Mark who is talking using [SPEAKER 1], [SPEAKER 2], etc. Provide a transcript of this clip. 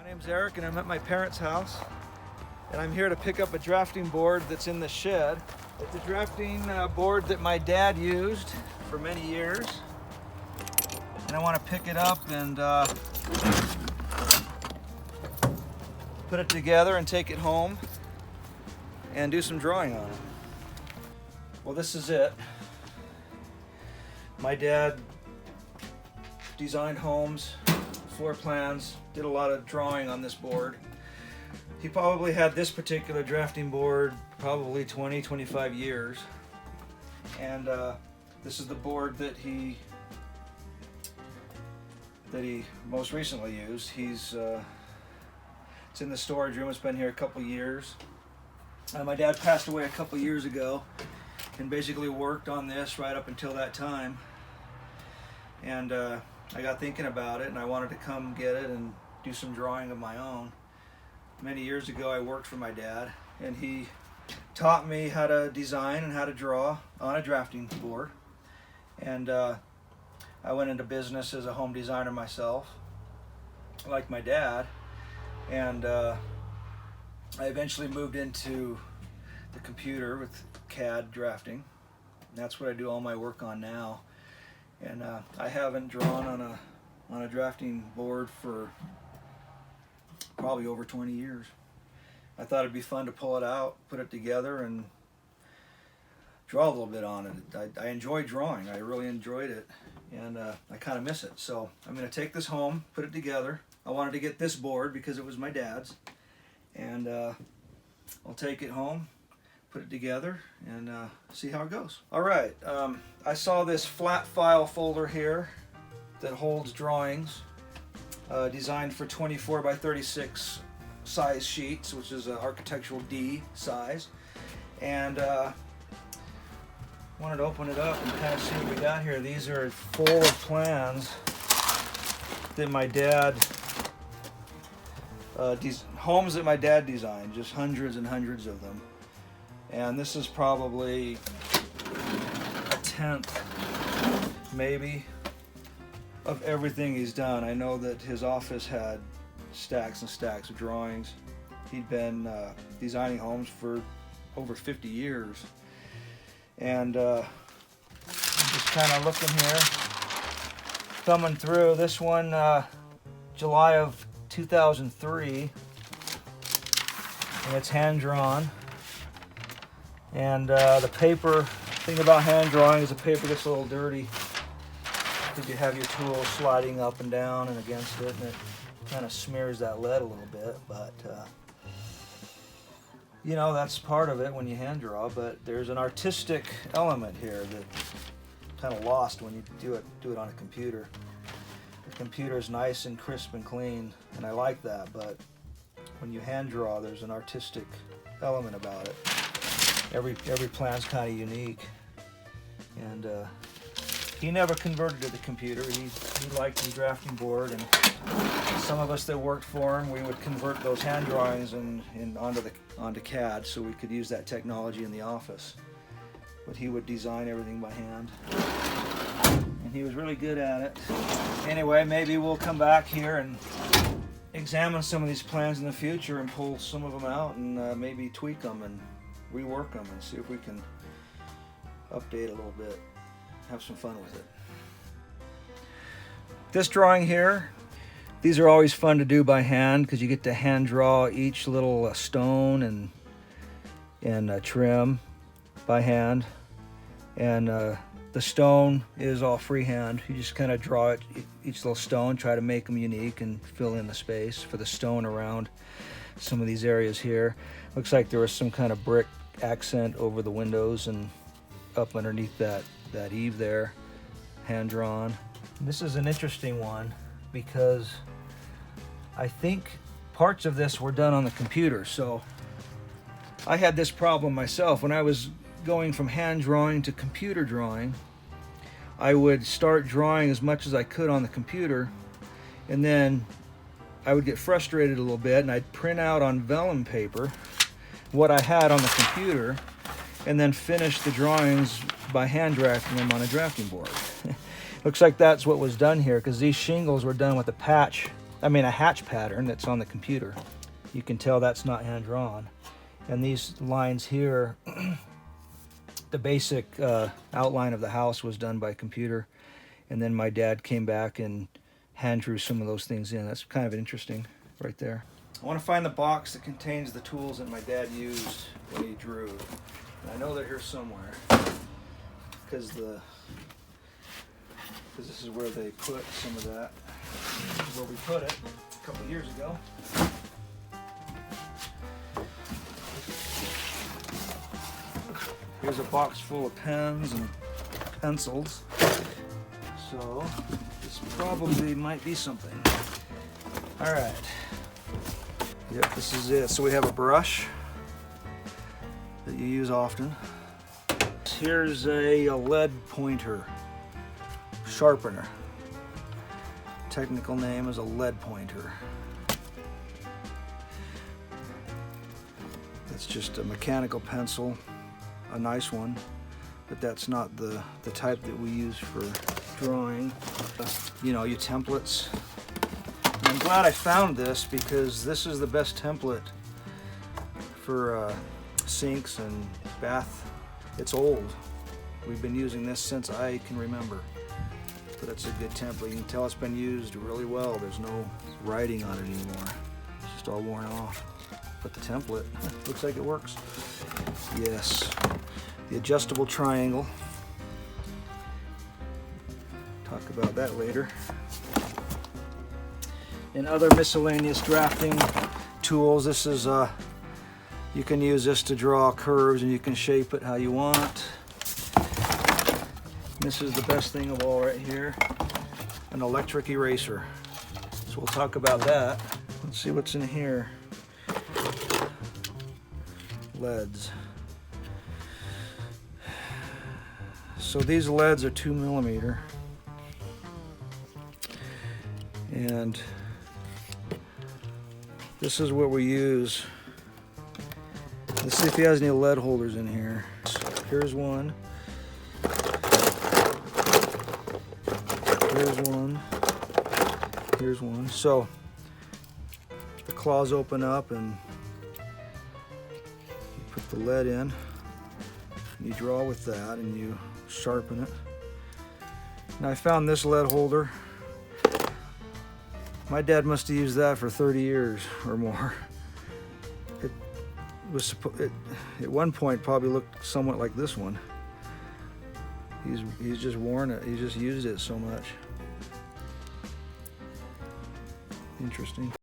[SPEAKER 1] name's Eric and I'm at my parents' house and I'm here to pick up a drafting board that's in the shed. It's a drafting board that my dad used for many years, and I want to pick it up and put it together and take it home and do some drawing on it. Well, this is it. My dad designed homes, floor plans, did a lot of drawing on this board. He probably had this particular drafting board probably 20-25 years, and this is the board that he most recently used. It's in the storage room. It's been here a couple years. My dad passed away a couple years ago and basically worked on this right up until that time, and I got thinking about it and I wanted to come get it and do some drawing of my own. Many years ago I worked for my dad and he taught me how to design and how to draw on a drafting board, and I went into business as a home designer myself like my dad, and I eventually moved into the computer with CAD drafting. And that's what I do all my work on now. And I haven't drawn on a drafting board for probably over 20 years. I thought it'd be fun to pull it out, put it together, and draw a little bit on it. I enjoy drawing. I really enjoyed it, and I kind of miss it. So I'm going to take this home, put it together. I wanted to get this board because it was my dad's, and I'll take it home, put it together, and see how it goes. All right, I saw this flat file folder here that holds drawings designed for 24 by 36 size sheets, which is an architectural D size, and wanted to open it up and kind of see what we got here. These are full of plans that my dad homes that my dad designed, just hundreds and hundreds of them. And this is probably a tenth, maybe, of everything he's done. I know that his office had stacks and stacks of drawings. He'd been designing homes for over 50 years. And I'm just kind of looking here, thumbing through this one, July of 2003, and it's hand drawn. And the paper, thing about hand drawing is the paper gets a little dirty because you have your tool sliding up and down and against it, and it kind of smears that lead a little bit. But you know, that's part of it when you hand draw. But there's an artistic element here that kind of lost when you do it on a computer. The computer is nice and crisp and clean, and I like that. But when you hand draw, there's an artistic element about it. Every plan's kind of unique, and he never converted to the computer. He liked the drafting board, and some of us that worked for him, we would convert those hand drawings onto CAD so we could use that technology in the office. But he would design everything by hand, and he was really good at it. Anyway, maybe we'll come back here and examine some of these plans in the future and pull some of them out and maybe tweak them and rework them and see if we can update a little bit, have some fun with it. This drawing here, these are always fun to do by hand because you get to hand draw each little stone and trim by hand, and the stone is all freehand. You just kind of draw it, each little stone, try to make them unique and fill in the space for the stone around some of these areas here. Looks like there was some kind of brick accent over the windows and up underneath that eave there, hand drawn. This is an interesting one because I think parts of this were done on the computer. So I had this problem myself when I was going from hand drawing to computer drawing. I would start drawing as much as I could on the computer, and then I would get frustrated a little bit, and I'd print out on vellum paper what I had on the computer and then finish the drawings by hand drafting them on a drafting board. Looks like that's what was done here, because these shingles were done with a patch I mean a hatch pattern that's on the computer. You can tell that's not hand drawn. And these lines here, the basic outline of the house was done by computer, and then my dad came back and hand drew some of those things in. That's kind of interesting right there. I want to find the box that contains the tools that my dad used when he drew. And I know they're here somewhere, because this is where they put some of that. This is where we put it a couple of years ago. Here's a box full of pens and pencils. So this probably might be something. All right. Yep, this is it. So we have a brush that you use often. Here's a lead pointer sharpener. Technical name is a lead pointer. It's just a mechanical pencil, a nice one, but that's not the type that we use for drawing. You know, your templates. And I'm glad I found this, because this is the best template for sinks and bath. It's old. We've been using this since I can remember, but it's a good template. You can tell it's been used really well. There's no writing on it anymore. It's just all worn off. But the template looks like it works. Yes, the adjustable triangle. Talk about that later. And other miscellaneous drafting tools. This is you can use this to draw curves, and you can shape it how you want. This is the best thing of all right here, an electric eraser. So we'll talk about that. Let's see what's in here. Leads. So these leads are 2mm, and this is what we use. Let's see if he has any lead holders in here. Here's one. Here's one. Here's one. So the claws open up, and you put the lead in. You draw with that, and you sharpen it. Now I found this lead holder. My dad must have used that for 30 years or more. It was at one point probably looked somewhat like this one. He's just worn it. He just used it so much. Interesting.